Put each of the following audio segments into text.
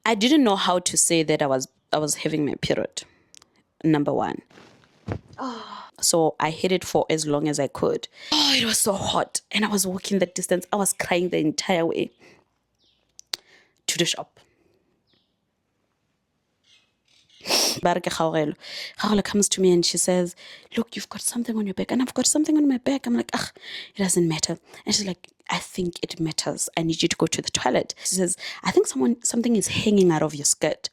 I didn't know how to say that I was having my period. Number one. So I hid it for as long as I could. Oh, it was so hot. And I was walking the distance. I was crying the entire way to the shop. Kgaogelo comes to me and she says, look, you've got something on your back. And I've got something on my back. I'm like, ugh, it doesn't matter. And she's like, I think it matters. I need you to go to the toilet. She says, I think something is hanging out of your skirt.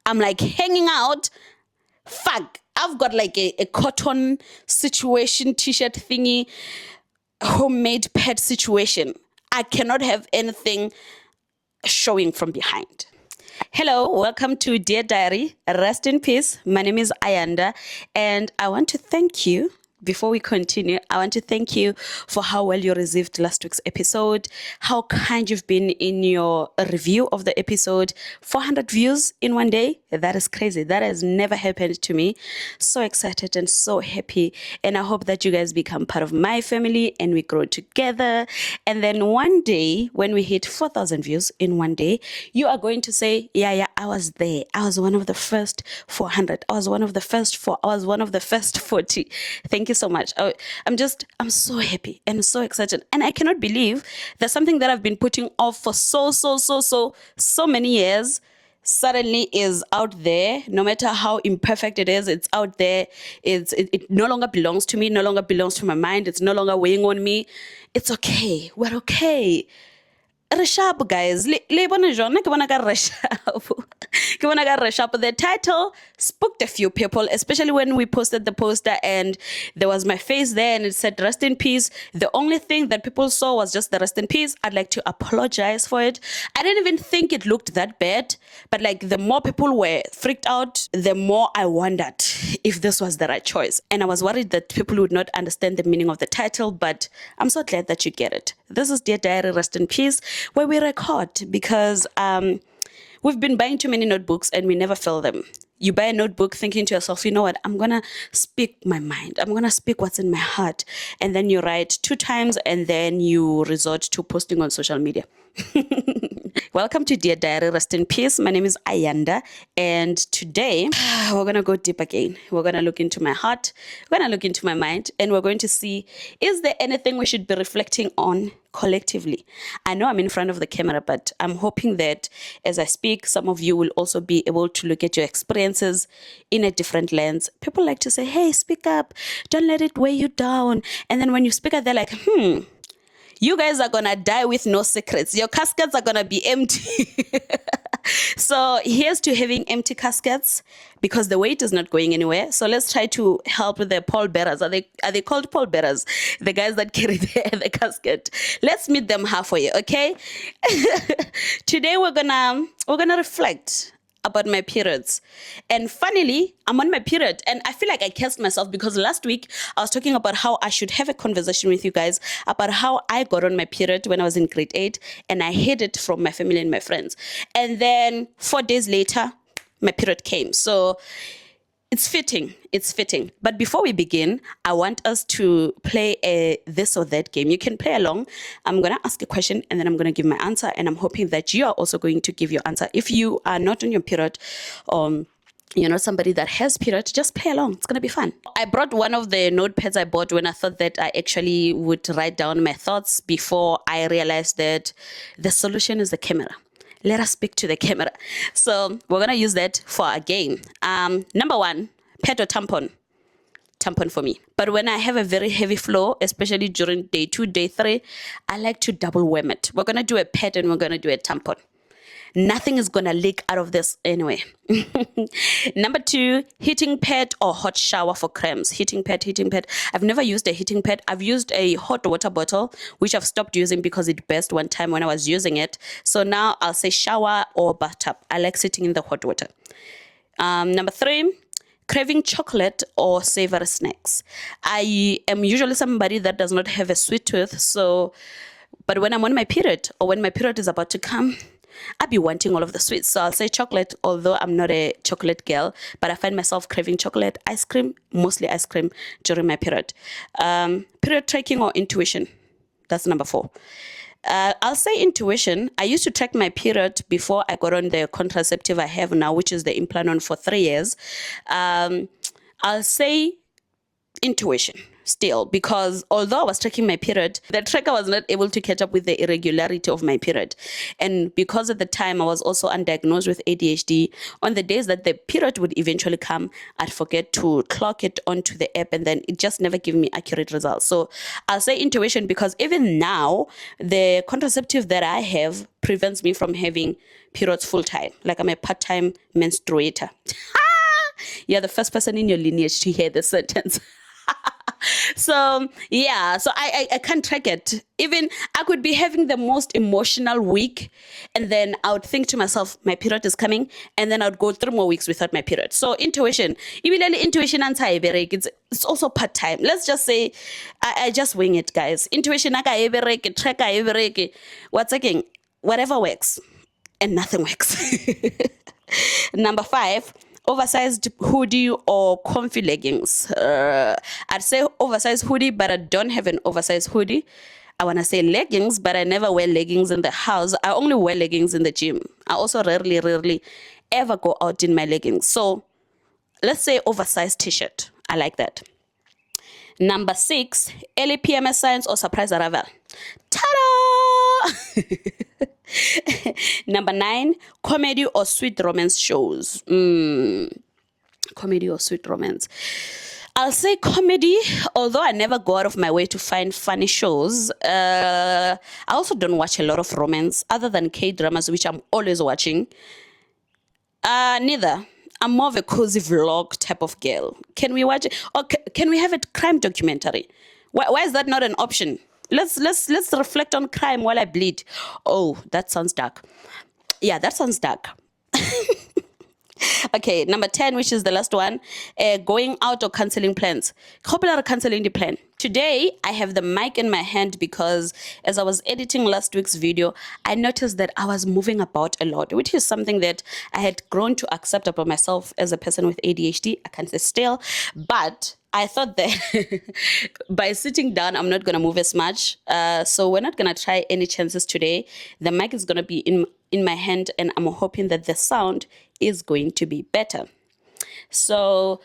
I'm like, hanging out? Fuck. I've got like a cotton situation, t-shirt thingy, homemade pet situation. I cannot have anything showing from behind. Hello, welcome to Dear Diary. Rest in peace. My name is Ayanda, and I want to thank you. Before we continue, I want to thank you for how well you received last week's episode, how kind you've been in your review of the episode. 400 views in one day. That is crazy. That has never happened to me. So excited and so happy. And I hope that you guys become part of my family and we grow together. And then one day, when we hit 4,000 views in one day, you are going to say, yeah, I was there. I was one of the first 400. I was one of the first 4. I was one of the first 40. Thank you so much. I'm so happy and so excited. And I cannot believe that something that I've been putting off for so many years suddenly is out there. No matter how imperfect it is, it's out there. It no longer belongs to me, no longer belongs to my mind. It's no longer weighing on me. It's okay. We're okay. Reshapo, guys. Le bona jwang? Ke bona ka reshapo. Ke bona ka reshapo. The title spooked a few people, especially when we posted the poster and there was my face there and it said rest in peace. The only thing that people saw was just the rest in peace. I'd like to apologize for it. I didn't even think it looked that bad, but like the more people were freaked out, the more I wondered if this was the right choice. And I was worried that people would not understand the meaning of the title, but I'm so glad that you get it. This is Dear Diary, Rest in Peace, where we record because we've been buying too many notebooks and we never fill them. You buy a notebook thinking to yourself, you know what, I'm going to speak my mind. I'm going to speak what's in my heart. And then you write 2 times and then you resort to posting on social media. Welcome to Dear Diary, Rest in Peace. My name is Ayanda. And today we're going to go deep again. We're going to look into my heart. We're going to look into my mind. And we're going to see, is there anything we should be reflecting on collectively? I know I'm in front of the camera, but I'm hoping that as I speak, some of you will also be able to look at your experiences in a different lens. People like to say, hey, speak up. Don't let it weigh you down. And then when you speak up, they're like, you guys are going to die with no secrets. Your caskets are going to be empty. So here's to having empty caskets because the weight is not going anywhere. So let's try to help with the pallbearers. Are they called pallbearers? The guys that carry the casket. Let's meet them halfway, okay? Today we're gonna reflect about my periods. And funnily, I'm on my period and I feel like I cursed myself because last week I was talking about how I should have a conversation with you guys about how I got on my period when I was in grade 8 and I hid it from my family and my friends. And then 4 days later, my period came. So it's fitting. But before we begin, I want us to play a this or that game. You can play along. I'm going to ask a question and then I'm going to give my answer. And I'm hoping that you are also going to give your answer. If you are not on your period, you're not somebody that has period, just play along. It's going to be fun. I brought one of the notepads I bought when I thought that I actually would write down my thoughts before I realized that the solution is the camera. Let us speak to the camera. So we're going to use that for our game. Number 1, pad or tampon. Tampon for me. But when I have a very heavy flow, especially during day 2, day 3, I like to double whammy it. We're going to do a pad and we're going to do a tampon. Nothing is going to leak out of this anyway. Number 2, heating pad or hot shower for cramps. Heating pad. I've never used a heating pad. I've used a hot water bottle, which I've stopped using because it burst one time when I was using it. So now I'll say shower or bathtub. I like sitting in the hot water. Number 3, craving chocolate or savory snacks. I am usually somebody that does not have a sweet tooth. But when I'm on my period or when my period is about to come, I'd be wanting all of the sweets. So I'll say chocolate, although I'm not a chocolate girl, but I find myself craving chocolate, ice cream, mostly ice cream during my period. Period tracking or intuition. That's number 4. I'll say intuition. I used to track my period before I got on the contraceptive I have now, which is the Implanon for 3 years. I'll say intuition still, because although I was tracking my period, the tracker was not able to catch up with the irregularity of my period. And because at the time I was also undiagnosed with ADHD, on the days that the period would eventually come, I'd forget to clock it onto the app, and then it just never gave me accurate results. So I'll say intuition, because even now, the contraceptive that I have prevents me from having periods full time. Like, I'm a part-time menstruator. You're the first person in your lineage to hear this sentence. So yeah, so I can't track it. Even I could be having the most emotional week, and then I would think to myself, my period is coming, and then I would go 3 more weeks without my period. So intuition, immediately intuition and it's also part time. Let's just say I just wing it, guys. Intuition, tracker, what's again, whatever works, and nothing works. Number 5, oversized hoodie or comfy leggings. I'd say oversized hoodie, but I don't have an oversized hoodie. I want to say leggings, but I never wear leggings in the house. I only wear leggings in the gym. I also rarely ever go out in my leggings. So let's say oversized t-shirt. I like that. Number 6, early PMS signs or surprise arrival. Ta-da! Number 9, comedy or sweet romance shows. Comedy or sweet romance. I'll say comedy, although I never go out of my way to find funny shows. I also don't watch a lot of romance other than K-dramas, which I'm always watching. Neither. I'm more of a cozy vlog type of girl. Can we watch it? Or can we have a crime documentary? Why is that not an option? Let's reflect on crime while I bleed. Oh, that sounds dark. Yeah, that sounds dark. Okay, number 10, which is the last one, going out or cancelling plans. Couple are cancelling the plan. Today, I have the mic in my hand because as I was editing last week's video, I noticed that I was moving about a lot, which is something that I had grown to accept about myself as a person with ADHD. I can't stay still, but I thought that by sitting down, I'm not going to move as much. So we're not going to try any chances today. The mic is going to be in my hand, and I'm hoping that the sound is going to be better. So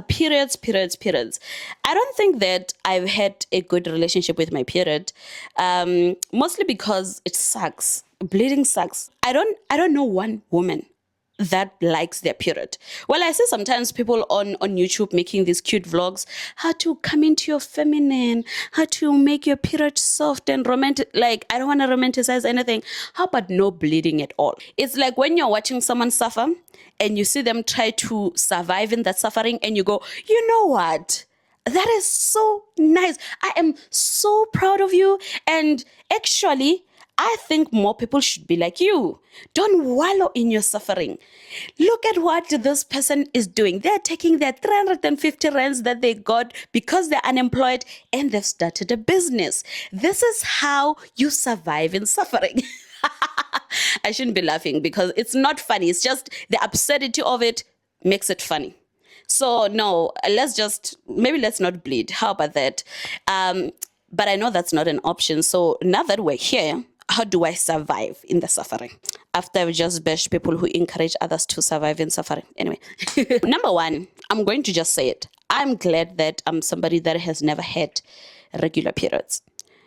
periods. I don't think that I've had a good relationship with my period, mostly because it sucks. Bleeding sucks. I don't know one woman that likes their period. Well, I see sometimes people on YouTube making these cute vlogs, how to come into your feminine, how to make your period soft and romantic. Like, I don't want to romanticize anything. How about no bleeding at all? It's like when you're watching someone suffer and you see them try to survive in that suffering, and you go, you know what? That is so nice. I am so proud of you. And actually, I think more people should be like you. Don't wallow in your suffering. Look at what this person is doing. They're taking their 350 rands that they got because they're unemployed, and they've started a business. This is how you survive in suffering. I shouldn't be laughing because it's not funny. It's just the absurdity of it makes it funny. So no, maybe let's not bleed. How about that? But I know that's not an option. So now that we're here, how do I survive in the suffering? After I've just bashed people who encourage others to survive in suffering. Anyway, number 1, I'm going to just say it. I'm glad that I'm somebody that has never had regular periods.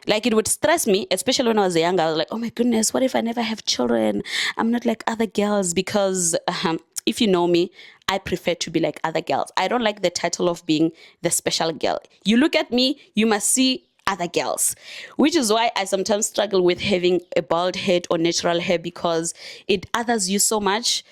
Like, it would stress me, especially when I was young. I was like, oh my goodness, what if I never have children? I'm not like other girls, because if you know me, I prefer to be like other girls. I don't like the title of being the special girl. You look at me, you must see other girls, which is why I sometimes struggle with having a bald head or natural hair, because it others you so much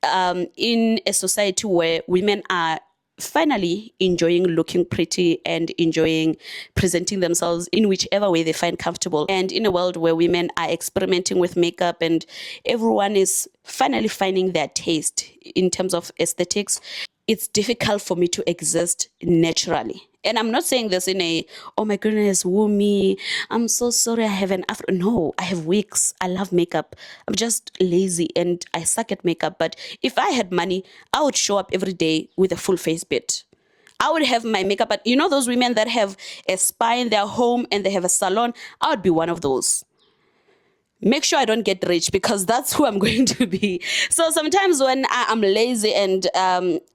in a society where women are finally enjoying looking pretty and enjoying presenting themselves in whichever way they find comfortable, and in a world where women are experimenting with makeup and everyone is finally finding their taste in terms of aesthetics, it's difficult for me to exist naturally. And I'm not saying this in a, oh my goodness, woo me, I'm so sorry I have an afro. No, I have wigs. I love makeup. I'm just lazy and I suck at makeup. But if I had money, I would show up every day with a full face bit. I would have my makeup, but you know those women that have a spa in their home and they have a salon? I would be one of those. Make sure I don't get rich, because that's who I'm going to be. So sometimes when I'm lazy and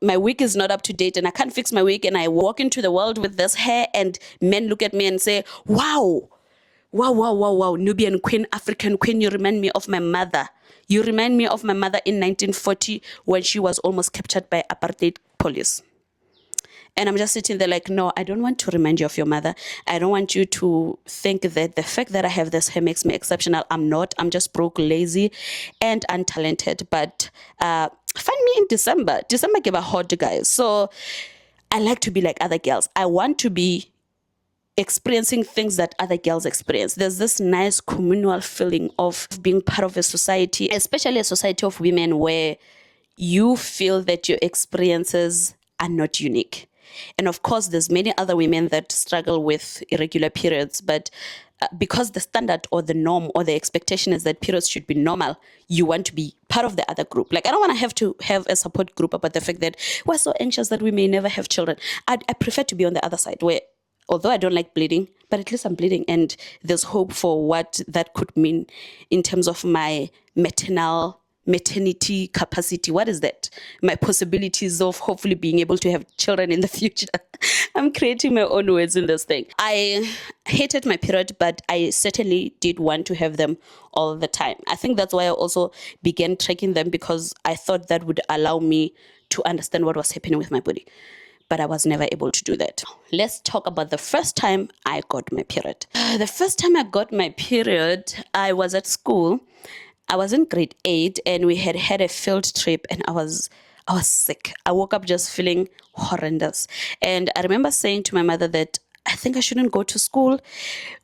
my wig is not up to date and I can't fix my wig, and I walk into the world with this hair and men look at me and say, wow, wow, wow, wow, wow, Nubian queen, African queen, you remind me of my mother. You remind me of my mother in 1940 when she was almost captured by apartheid police. And I'm just sitting there like, no, I don't want to remind you of your mother. I don't want you to think that the fact that I have this hair makes me exceptional. I'm not. I'm just broke, lazy, and untalented. But find me in December. December gave a hot, guys. So I like to be like other girls. I want to be experiencing things that other girls experience. There's this nice communal feeling of being part of a society, especially a society of women, where you feel that your experiences are not unique. And of course, there's many other women that struggle with irregular periods, but because the standard or the norm or the expectation is that periods should be normal, you want to be part of the other group. Like, I don't want to have a support group about the fact that we're so anxious that we may never have children. I prefer to be on the other side, where although I don't like bleeding, but at least I'm bleeding, and there's hope for what that could mean in terms of my maternity capacity. What is that? My possibilities of hopefully being able to have children in the future. I'm creating my own words in this thing. I hated my period, but I certainly did want to have them all the time. I think that's why I also began tracking them, because I thought that would allow me to understand what was happening with my body. But I was never able to do that. Let's talk about the first time I got my period. The first time I got my period, I was at school. I was in grade 8 and we had a field trip, and I was sick. I woke up just feeling horrendous. And I remember saying to my mother that I think I shouldn't go to school,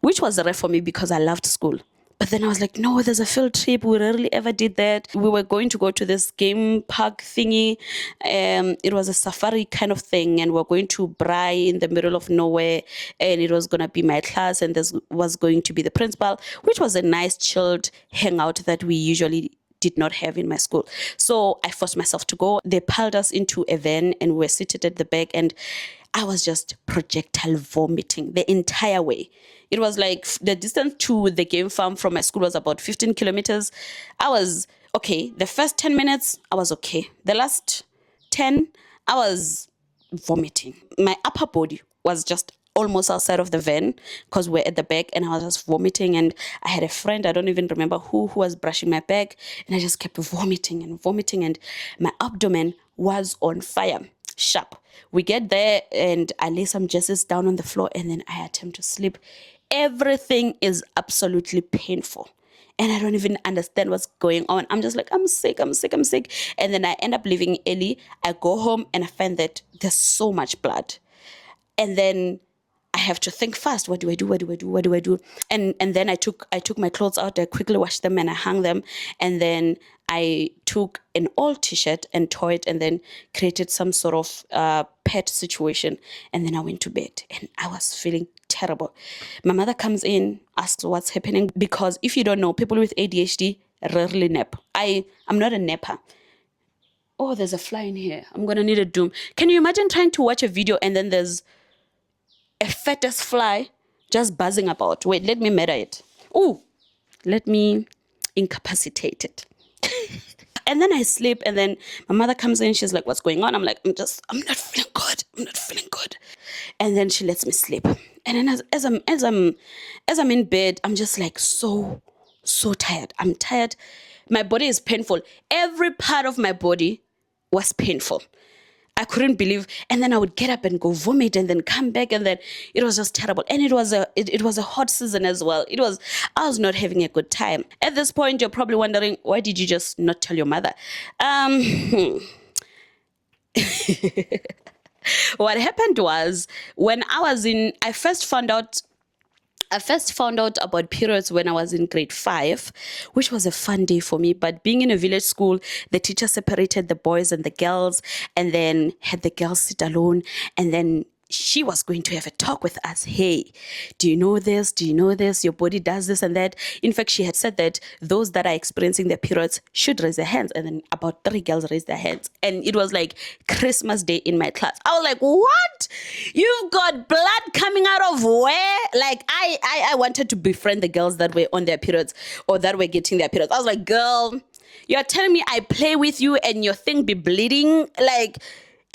which was rare for me because I loved school. But then I was like, no, there's a field trip. We rarely ever did that. We were going to go to this game park thingy. It was a safari kind of thing. And we're going to Braai in the middle of nowhere. And it was going to be my class. And this was going to be the principal, which was a nice, chilled hangout that we usually did not have in my school. So I forced myself to go. They piled us into a van and we were seated at the back. And I was just projectile vomiting the entire way. It was like the distance to the game farm from my school was about 15 kilometers. I was okay. The first 10 minutes, I was okay. The last 10, I was vomiting. My upper body was just almost outside of the van because we're at the back, and I was just vomiting. And I had a friend, I don't even remember who was brushing my back, and I just kept vomiting and vomiting, and my abdomen was on fire. Sharp. We get there and I lay some jerseys down on the floor, and then I attempt to sleep. Everything is absolutely painful. And I don't even understand what's going on. I'm just like, I'm sick. And then I end up leaving early. I go home and I find that there's so much blood. And then I have to think fast. What do I do? And then I took my clothes out. I quickly washed them and I hung them. And then I took an old t-shirt and tore it, and then created some sort of pet situation. And then I went to bed and I was feeling terrible. My mother comes in, asks what's happening, because if you don't know, people with ADHD rarely nap. I'm not a napper. Oh, there's a fly in here. I'm going to need a doom. Can you imagine trying to watch a video and then there's a fattest fly just buzzing about? Wait, let me murder it. Oh, let me incapacitate it. And then I sleep, and then my mother comes in. She's like, what's going on? I'm like, I'm not feeling good. And then she lets me sleep. And then as I'm in bed, I'm just like so tired. I'm tired. My body is painful. Every part of my body was painful. I couldn't believe. And then I would get up and go vomit and then come back, and then it was just terrible. And it was a hot season as well. I was not having a good time. At this point, you're probably wondering, why did you just not tell your mother? What happened was, when I first found out about periods when I was in grade 5, which was a fun day for me. But being in a village school, the teacher separated the boys and the girls, and then had the girls sit alone. And then she was going to have a talk with us. Hey, do you know this? Do you know this? Your body does this and that. In fact, she had said that those that are experiencing their periods should raise their hands. And then about 3 girls raised their hands. And it was like Christmas Day in my class. I was like, what? You've got blood coming out of where? Like, I wanted to befriend the girls that were on their periods or that were getting their periods. I was like, girl, you're telling me I play with you and your thing be bleeding? Like,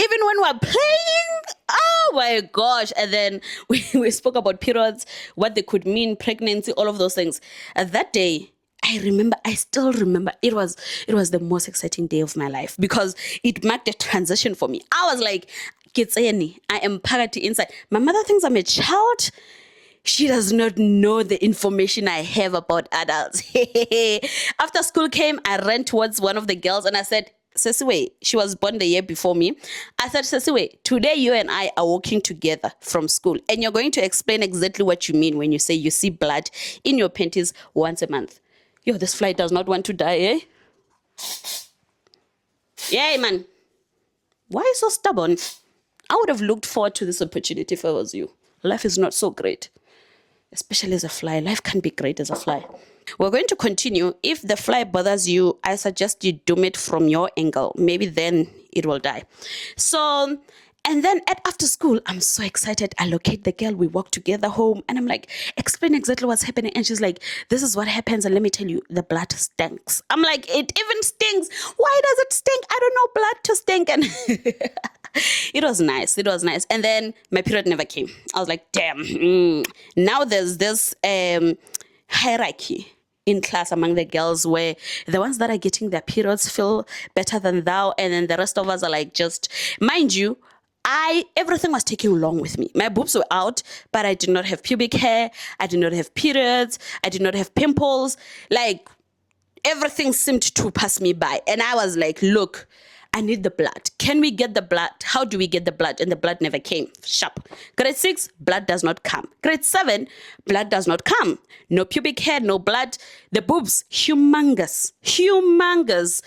even when we're playing, oh my gosh. And then we spoke about periods, what they could mean, pregnancy, all of those things. That day, I still remember, it was the most exciting day of my life because it marked a transition for me. I was like, Kitseni, I am Pagati inside. My mother thinks I'm a child. She does not know the information I have about adults. After school came, I ran towards one of the girls and I said, Ceciwe, she was born the year before me. I said, Ceciwe, today you and I are walking together from school and you're going to explain exactly what you mean when you say you see blood in your panties once a month. Yo, this fly does not want to die, eh? Yeah, man. Why are you so stubborn? I would have looked forward to this opportunity if I was you. Life is not so great. Especially as a fly. Life can't be great as a fly. We're going to continue. If the fly bothers you, I suggest you doom it from your angle. Maybe then it will die. So, and then after school, I'm so excited. I locate the girl. We walk together home. And I'm like, explain exactly what's happening. And she's like, this is what happens. And let me tell you, the blood stinks. I'm like, it even stinks. Why does it stink? I don't know blood to stink. And it was nice. It was nice. And then my period never came. I was like, damn. Now there's this hierarchy in class among the girls where the ones that are getting their periods feel better than thou. And then the rest of us are like, just, mind you, everything was taking long with me. My boobs were out, but I did not have pubic hair. I did not have periods. I did not have pimples. Like, everything seemed to pass me by. And I was like, look, I need the blood. Can we get the blood? How do we get the blood? And the blood never came. Sharp. Grade 6, blood does not come. Grade 7, blood does not come. No pubic hair, no blood. The boobs, humongous. Humongous.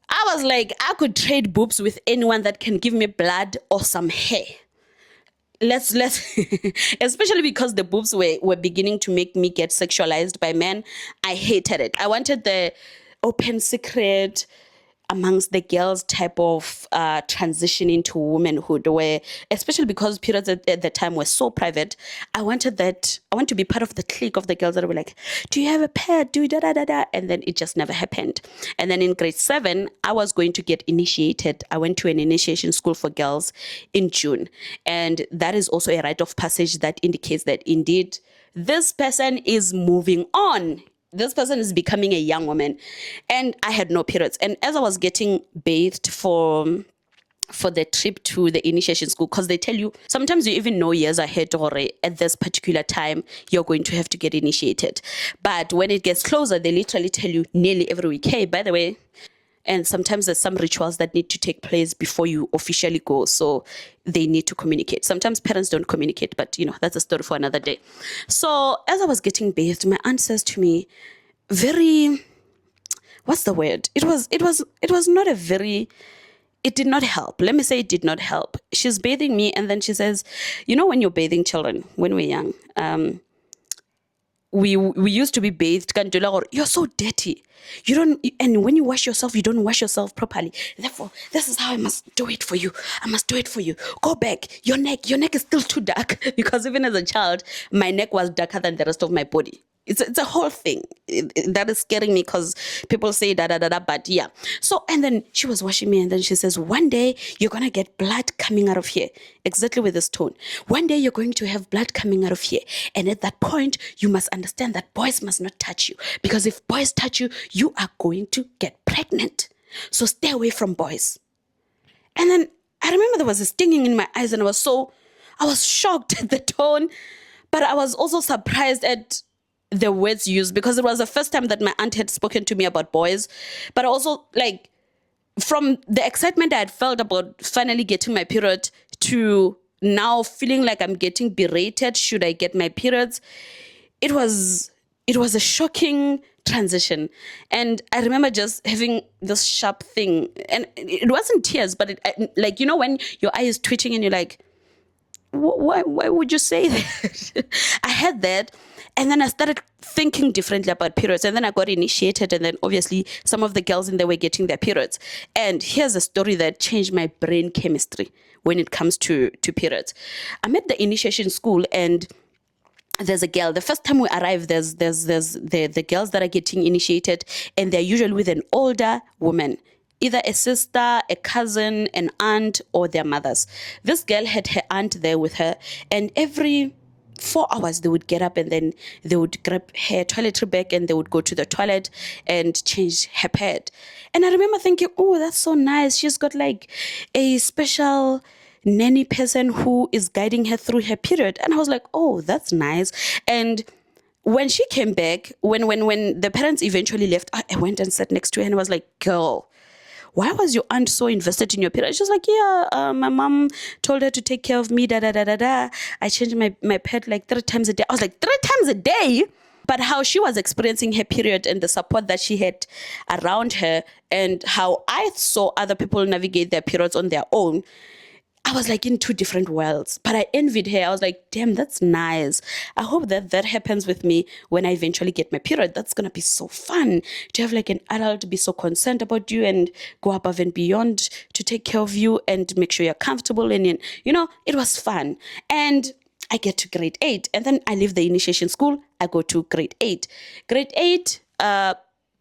I was like, I could trade boobs with anyone that can give me blood or some hair. Let's especially because the boobs were beginning to make me get sexualized by men. I hated it. I wanted the open secret amongst the girls type of transition into womanhood, where, especially because periods at the time were so private, I want to be part of the clique of the girls that were like, do you have a pet? Do da da da da? And then it just never happened. And then in grade 7, I was going to get initiated. I went to an initiation school for girls in June. And that is also a rite of passage that indicates that indeed this person is moving on. This person is becoming a young woman. And I had no periods. And as I was getting bathed for the trip to the initiation school, because they tell you, sometimes you even know years ahead or at this particular time, you're going to have to get initiated. But when it gets closer, they literally tell you nearly every week, hey, by the way, and sometimes there's some rituals that need to take place before you officially go. So they need to communicate. Sometimes parents don't communicate, but that's a story for another day. So as I was getting bathed, my aunt says to me, what's the word? It was not a very, it did not help. Let me say it did not help. She's bathing me and then she says, when you're bathing children, when we're young, we used to be bathed, or you're so dirty. And when you wash yourself, you don't wash yourself properly. Therefore, this is how I must do it for you. I must do it for you. Go back. Your neck is still too dark. Because even as a child, my neck was darker than the rest of my body. It's a whole thing that is scaring me because people say da da da da, but yeah. So, and then she was washing me and then she says, one day you're going to get blood coming out of here. Exactly with this tone. One day you're going to have blood coming out of here. And at that point, you must understand that boys must not touch you. Because if boys touch you, you are going to get pregnant. So stay away from boys. And then I remember there was a stinging in my eyes and I was shocked at the tone, but I was also surprised at the words used because it was the first time that my aunt had spoken to me about boys. But also, like, from the excitement I had felt about finally getting my period to now feeling like I'm getting berated should I get my periods, it was a shocking transition. And I remember just having this sharp thing, and it wasn't tears, but when your eye is twitching and you're like, why would you say that? I had that. And then I started thinking differently about periods. And then I got initiated. And then obviously some of the girls in there were getting their periods. And here's a story that changed my brain chemistry when it comes to periods. I'm at the initiation school, and there's a girl. The first time we arrive, there's the girls that are getting initiated, and they're usually with an older woman, either a sister, a cousin, an aunt, or their mothers. This girl had her aunt there with her, and every 4 hours they would get up and then they would grab her toiletry bag and they would go to the toilet and change her pad. And I remember thinking, oh, that's so nice. She's got like a special nanny person who is guiding her through her period. And I was like, oh, that's nice. And when she came back, when the parents eventually left, I went and sat next to her and I was like, girl, why was your aunt so invested in your period? She's like, yeah, my mom told her to take care of me, I changed my pad like 3 times a day. I was like, 3 times a day? But how she was experiencing her period and the support that she had around her, and how I saw other people navigate their periods on their own, I was like in 2 different worlds. But I envied her. I was like, damn, that's nice. I hope that happens with me when I eventually get my period. That's going to be so fun to have like an adult be so concerned about you and go above and beyond to take care of you and make sure you're comfortable. And, it was fun. And I get to grade 8, and then I leave the initiation school. I go to grade 8. Grade 8,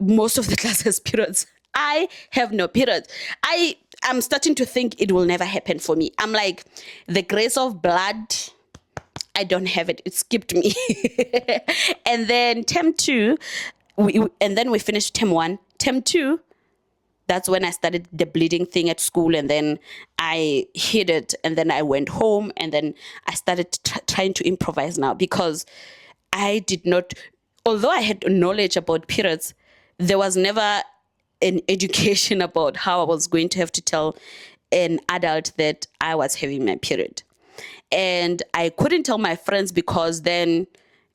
most of the class has periods. I have no periods. I'm starting to think it will never happen for me. I'm like, the grace of blood, I don't have it. It skipped me. And then term 2, and then we finished term 1. Term 2, that's when I started the bleeding thing at school, and then I hid it, and then I went home, and then I started trying to improvise now, because I did not, although I had knowledge about periods, there was never an education about how I was going to have to tell an adult that I was having my period. And I couldn't tell my friends, because then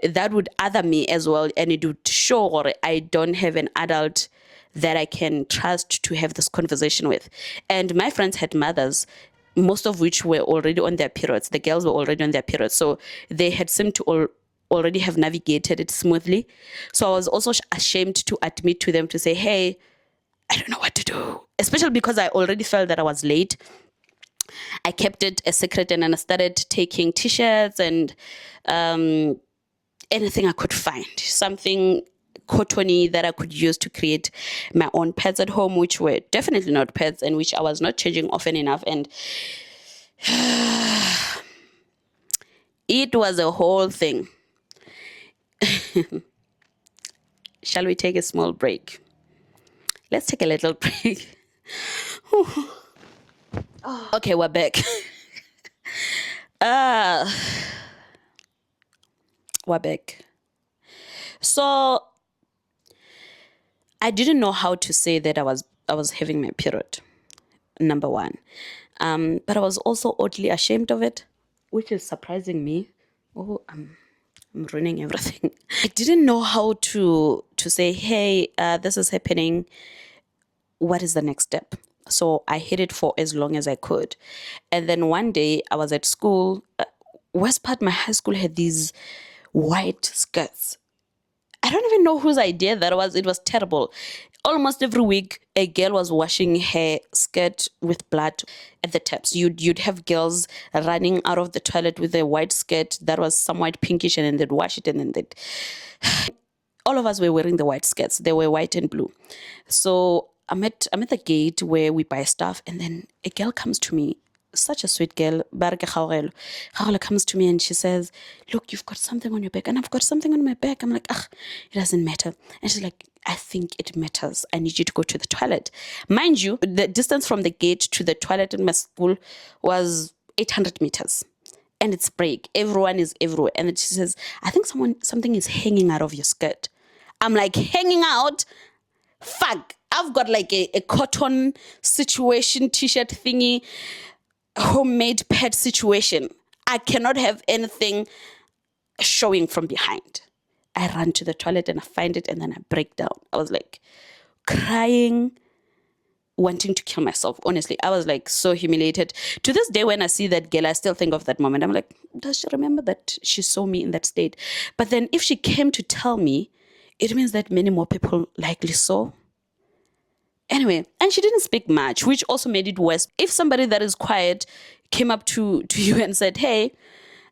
that would other me as well, and it would show I don't have an adult that I can trust to have this conversation with. And my friends had mothers, most of which were already on their periods. The girls were already on their periods, so they had seemed to already have navigated it smoothly. So I was also ashamed to admit to them, to say, hey, I don't know what to do, especially because I already felt that I was late. I kept it a secret, and then I started taking t-shirts and anything I could find, something cottony that I could use to create my own pads at home, which were definitely not pads and which I was not changing often enough. And it was a whole thing. Shall we take a small break? Let's take a little break. Okay, we're back. We're back. So I didn't know how to say that I was having my period, number one. But I was also oddly ashamed of it, which is surprising me. Oh, I'm ruining everything. I didn't know how to say, hey, this is happening. What is the next step? So I hid it for as long as I could. And then one day I was at school. West Part, my high school, had these white skirts. I don't even know whose idea that was. It was terrible. Almost every week, a girl was washing her skirt with blood at the taps. You'd have girls running out of the toilet with a white skirt that was somewhat pinkish, and then they'd wash it, and then they'd... All of us were wearing the white skirts. They were white and blue. So I'm at the gate where we buy stuff, and then a girl comes to me, such a sweet girl, Barke Khaurelo. Khaurelo comes to me and she says, look, you've got something on your back. And I've got something on my back. I'm like, it doesn't matter. And she's like, I think it matters. I need you to go to the toilet. Mind you, the distance from the gate to the toilet in my school was 800 meters. And it's break. Everyone is everywhere. And then she says, I think something is hanging out of your skirt. I'm like, hanging out? Fuck. I've got like a cotton situation, t-shirt thingy, homemade pad situation. I cannot have anything showing from behind. I run to the toilet and I find it, and then I break down. I was like crying, wanting to kill myself. Honestly, I was like so humiliated. To this day, when I see that girl, I still think of that moment. I'm like, does she remember that she saw me in that state? But then if she came to tell me, it means that many more people likely saw. Anyway, and she didn't speak much, which also made it worse. If somebody that is quiet came up to you and said, hey,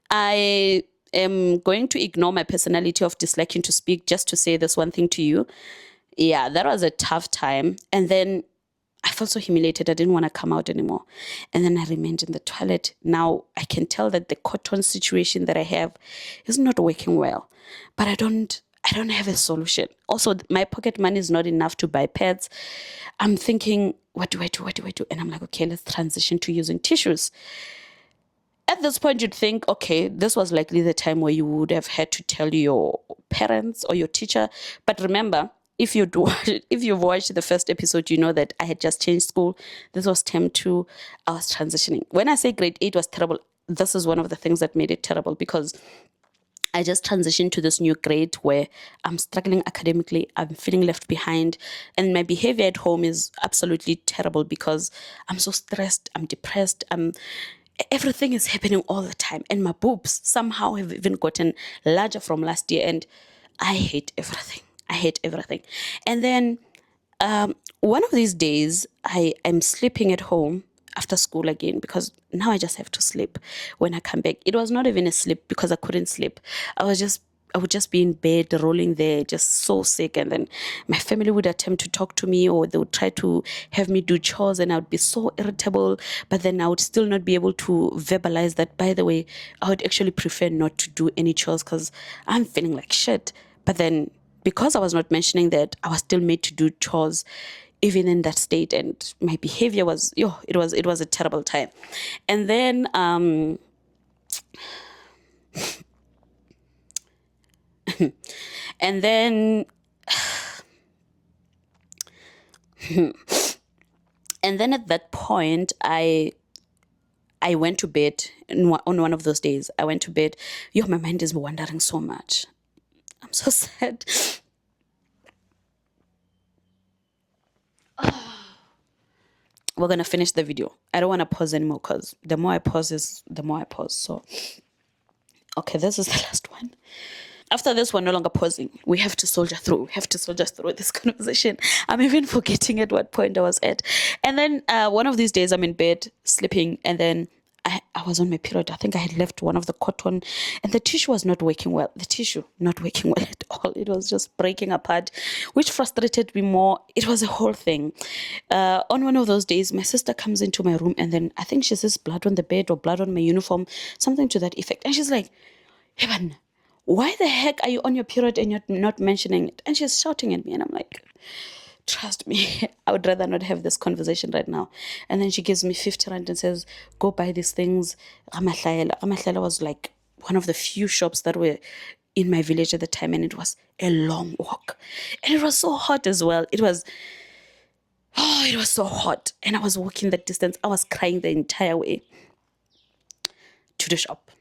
I am going to ignore my personality of disliking to speak just to say this one thing to you. Yeah, that was a tough time. And then I felt so humiliated. I didn't want to come out anymore. And then I remained in the toilet. Now I can tell that the cotton situation that I have is not working well. But I don't have a solution. Also, my pocket money is not enough to buy pads. I'm thinking, what do I do? What do I do? And I'm like, okay, let's transition to using tissues. At this point, you'd think, okay, this was likely the time where you would have had to tell your parents or your teacher. But remember, if you've watched the first episode, you know that I had just changed school. This was term 2. I was transitioning. When I say grade 8 was terrible, this is one of the things that made it terrible, because I just transitioned to this new grade where I'm struggling academically. I'm feeling left behind. And my behavior at home is absolutely terrible because I'm so stressed. I'm depressed. Everything is happening all the time. And my boobs somehow have even gotten larger from last year. And I hate everything. I hate everything. And then one of these days, I'm sleeping at home after school again, because now I just have to sleep when I come back. It was not even a sleep because I couldn't sleep. I would just be in bed, rolling there, just so sick. And then my family would attempt to talk to me, or they would try to have me do chores, and I would be so irritable. But then I would still not be able to verbalize that, by the way, I would actually prefer not to do any chores because I'm feeling like shit. But then because I was not mentioning that, I was still made to do chores even in that state, and my behavior was, it was a terrible time. And then and then and then at that point, I went to bed on one of those days. I went to bed. My mind is wandering so much. I'm so sad. We're gonna finish the video. I don't want to pause anymore, because the more I pause is the more I pause. So okay, this is the last one. After this, we're no longer pausing. We have to soldier through. We have to soldier through this conversation. I'm even forgetting at what point I was at. And then one of these days, I'm in bed sleeping, and then I was on my period. I think I had left one of the cotton, and the tissue was not working well. The tissue not working well at all. It was just breaking apart, which frustrated me more. It was a whole thing. On one of those days, my sister comes into my room, and then I think she sees blood on the bed or blood on my uniform, something to that effect. And she's like, Heaven, why the heck are you on your period and you're not mentioning it? And she's shouting at me, and I'm like, trust me, I would rather not have this conversation right now. And then she gives me 50 rand and says, go buy these things. Ramatlaela was like one of the few shops that were in my village at the time, and it was a long walk. And it was so hot as well. It was so hot. And I was walking that distance. I was crying the entire way to the shop.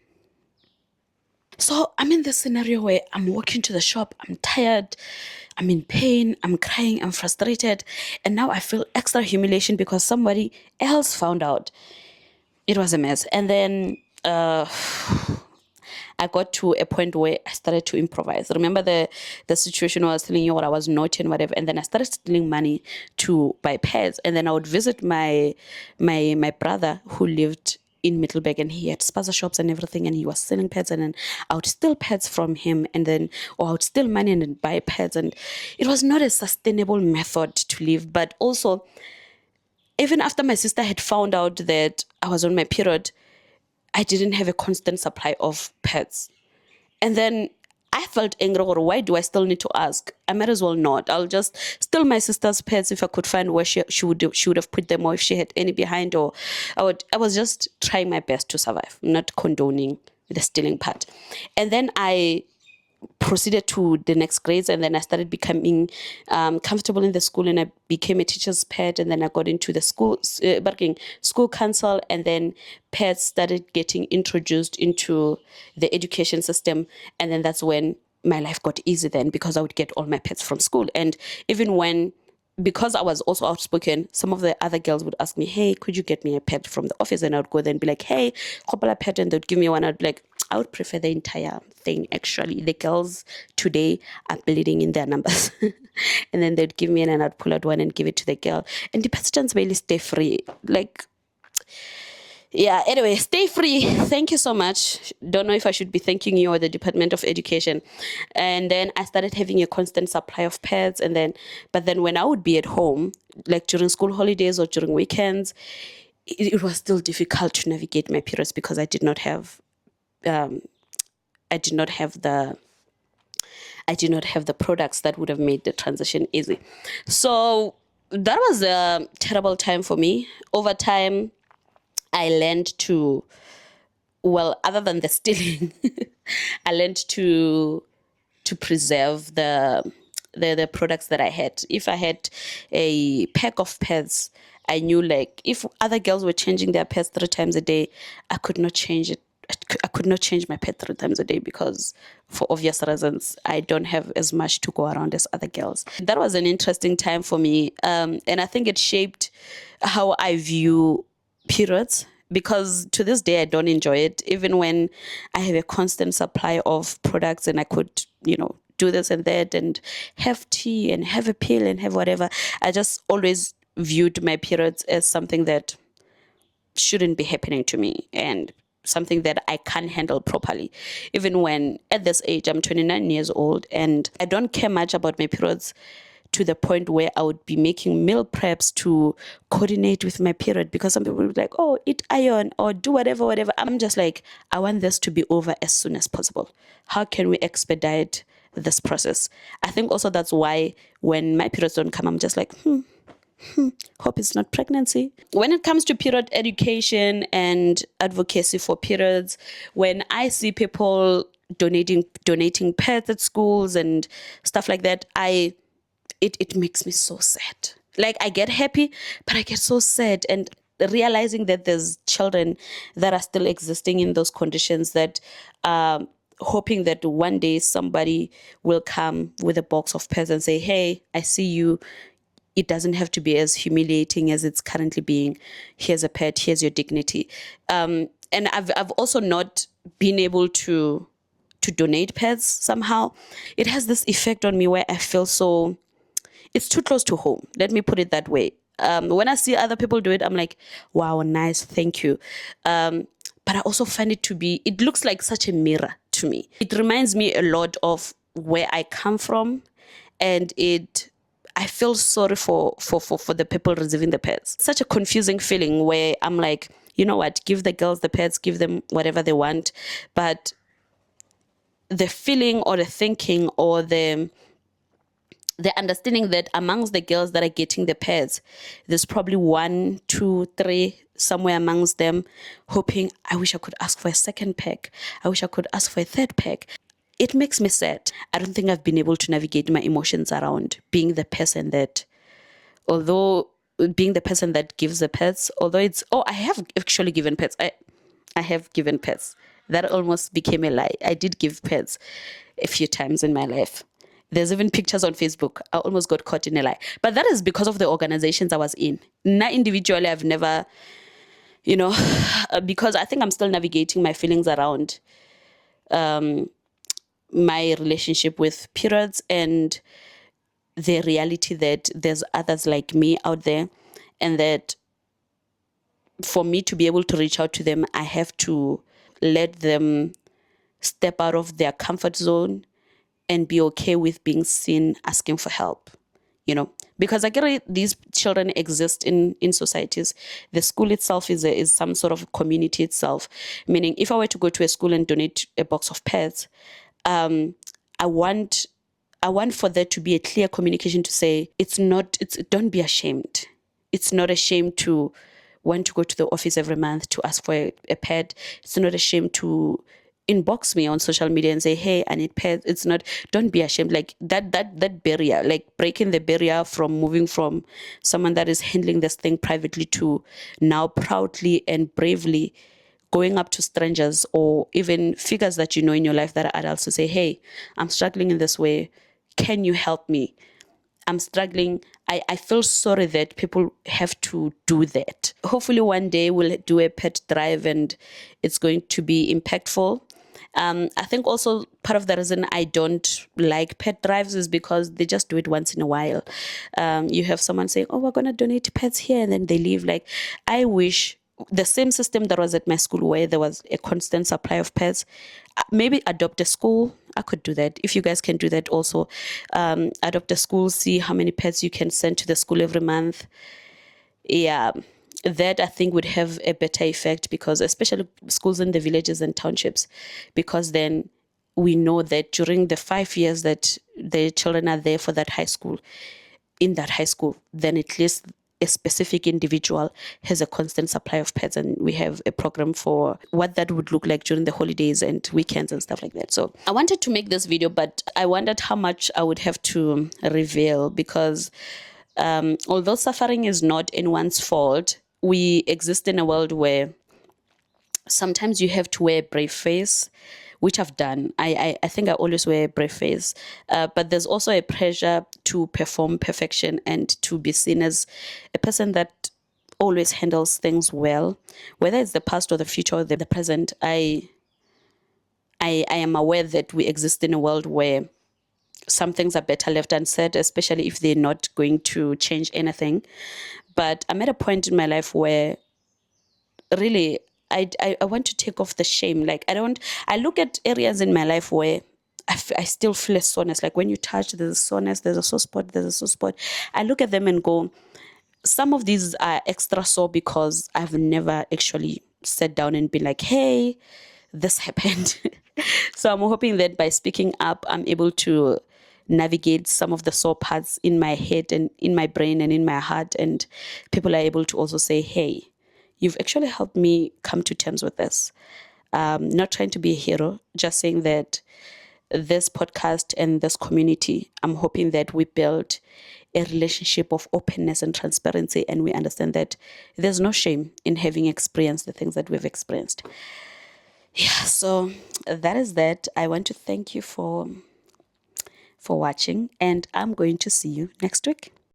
So I'm in this scenario where I'm walking to the shop, I'm tired, I'm in pain, I'm crying, I'm frustrated, and now I feel extra humiliation because somebody else found out. It was a mess. And then I got to a point where I started to improvise. Remember the situation where I was telling you what I was naughty and whatever, and then I started stealing money to buy pads, and then I would visit my brother who lived in Middleburg, and he had spaza shops and everything, and he was selling pads, and then I would steal pads from him, and then I would steal money and then buy pads, and it was not a sustainable method to live. But also, even after my sister had found out that I was on my period, I didn't have a constant supply of pads. And then I felt angry, or why do I still need to ask? I might as well not. I'll just steal my sister's pads if I could find where she would have put them, or if she had any behind, or I was just trying my best to survive, not condoning the stealing part. And then I proceeded to the next grades, and then I started becoming comfortable in the school, and I became a teacher's pet, and then I got into the school council, and then pets started getting introduced into the education system, and then that's when my life got easy then, because I would get all my pets from school. And even when because I was also outspoken, some of the other girls would ask me, hey, could you get me a pad from the office? And I would go there and be like, hey, couple of pad, and they'd give me one. I'd be like, I would prefer the entire thing, actually. The girls today are bleeding in their numbers. And then they'd give me and I'd pull out one and give it to the girl. And the participants really stay free. Like, yeah, anyway, stay free. Thank you so much. Don't know if I should be thanking you or the Department of Education. And then I started having a constant supply of pads. But then when I would be at home, like during school holidays or during weekends, it was still difficult to navigate my periods because I did not have the products that would have made the transition easy. So that was a terrible time for me. Over time, I learned to, well, other than the stealing, I learned to preserve the products that I had. If I had a pack of pads, I knew, like, if other girls were changing their pads 3 times a day, I could not change it. I could not change my pad 3 times a day because, for obvious reasons, I don't have as much to go around as other girls. That was an interesting time for me, and I think it shaped how I view periods, because to this day I don't enjoy it, even when I have a constant supply of products and I could, do this and that and have tea and have a pill and have whatever. I just always viewed my periods as something that shouldn't be happening to me and something that I can't handle properly. Even when at this age, I'm 29 years old and I don't care much about my periods, to the point where I would be making meal preps to coordinate with my period, because some people would be like, oh, eat iron or do whatever. I'm just like, I want this to be over as soon as possible. How can we expedite this process? I think also that's why when my periods don't come, I'm just like, hope it's not pregnancy. When it comes to period education and advocacy for periods, when I see people donating pads at schools and stuff like that, it makes me so sad. Like, I get happy, but I get so sad, and realizing that there's children that are still existing in those conditions, that hoping that one day somebody will come with a box of pads and say, hey, I see you. It doesn't have to be as humiliating as it's currently being. Here's a pad, here's your dignity. And I've also not been able to donate pads somehow. It has this effect on me where I feel so, it's too close to home. Let me put it that way. When I see other people do it, I'm like, wow, nice, thank you. But I also find it looks like such a mirror to me. It reminds me a lot of where I come from, and I feel sorry for the people receiving the pads. Such a confusing feeling where I'm like, you know what, give the girls the pads, give them whatever they want. But the feeling or the thinking or the understanding that amongst the girls that are getting the pads, there's probably 1, 2, 3 somewhere amongst them hoping, I wish I could ask for a second pack. I wish I could ask for a third pack. It makes me sad. I don't think I've been able to navigate my emotions around being the person that, gives the pets, I have actually given pets. I have given pets. That almost became a lie. I did give pets a few times in my life. There's even pictures on Facebook. I almost got caught in a lie. But that is because of the organizations I was in. Not individually, I've never, because I think I'm still navigating my feelings around my relationship with periods and the reality that there's others like me out there, and that for me to be able to reach out to them, I have to let them step out of their comfort zone and be okay with being seen asking for help, because I get it, these children exist in societies. The school itself is some sort of community itself, meaning if I were to go to a school and donate a box of pads, I want for there to be a clear communication to say, don't be ashamed. It's not a shame to want to go to the office every month to ask for a pad. It's not a shame to inbox me on social media and say, hey, I need pads. Don't be ashamed. Like that barrier, like breaking the barrier from moving from someone that is handling this thing privately to now proudly and bravely going up to strangers or even figures that in your life that are adults to say, hey, I'm struggling in this way. Can you help me? I'm struggling. I feel sorry that people have to do that. Hopefully one day we'll do a pet drive and it's going to be impactful. I think also part of the reason I don't like pet drives is because they just do it once in a while. You have someone saying, "Oh, we're gonna donate pets here," and then they leave. Like, I wish the same system that was at my school where there was a constant supply of pets. Maybe adopt a school. I could do that. If you guys can do that also, adopt a school, see how many pets you can send to the school every month. Yeah, that I think would have a better effect, because especially schools in the villages and townships, because then we know that during the 5 years that the children are there for that high school, in that high school, then at least a specific individual has a constant supply of pets, and we have a program for what that would look like during the holidays and weekends and stuff like that. So I wanted to make this video, but I wondered how much I would have to reveal, because although suffering is not anyone's fault, we exist in a world where sometimes you have to wear a brave face, which I've done. I think I always wear a brave face. But there's also a pressure to perform perfection and to be seen as a person that always handles things well, whether it's the past or the future or the present. I am aware that we exist in a world where some things are better left unsaid, especially if they're not going to change anything. But I'm at a point in my life where really I want to take off the shame. Like, I look at areas in my life where I still feel a soreness. Like, when you touch, there's a soreness, there's a sore spot, there's a sore spot. I look at them and go, some of these are extra sore because I've never actually sat down and been like, hey, this happened. So I'm hoping that by speaking up, I'm able to navigate some of the sore parts in my head and in my brain and in my heart. And people are able to also say, hey, you've actually helped me come to terms with this. Not trying to be a hero, just saying that this podcast and this community, I'm hoping that we build a relationship of openness and transparency, and we understand that there's no shame in having experienced the things that we've experienced. Yeah, so that is that. I want to thank you for watching, and I'm going to see you next week.